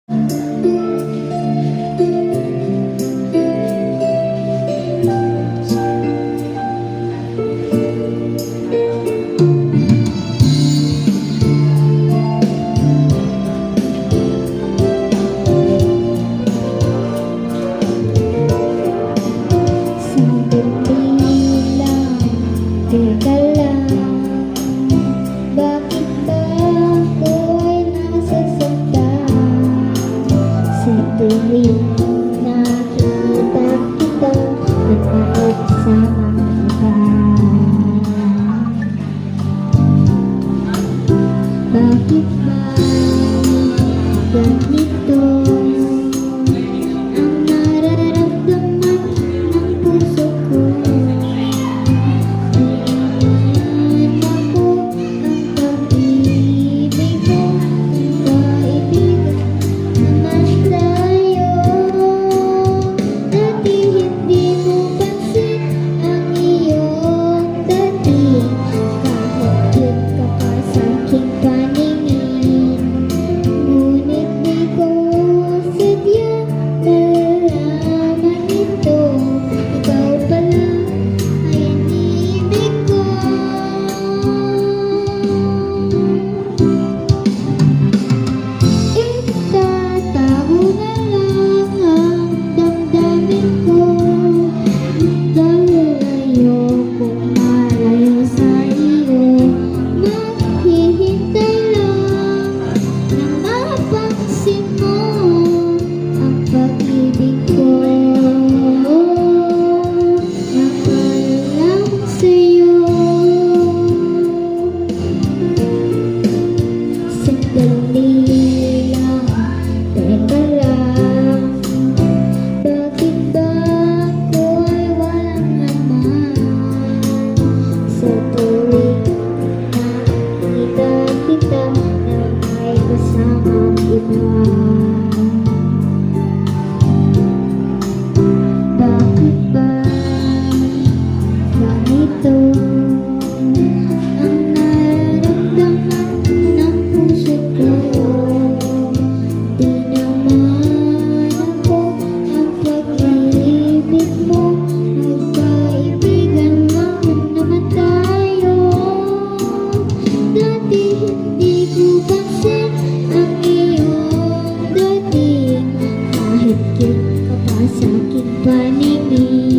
Teka lang, bakit ba ako ay nasasaktan? Sa tuwing nakikita kita at makasama ka. Bakit ba ganito ang nararamdaman ng puso ko? Bakit ba ganito ang nararamdaman ng puso ko? Di naman ako ang pag-ibig mo, nagkaibigan lang naman tayo. Dati hindi ko pansin ang iyong dating, kahit cute ka pa sa aking paningin.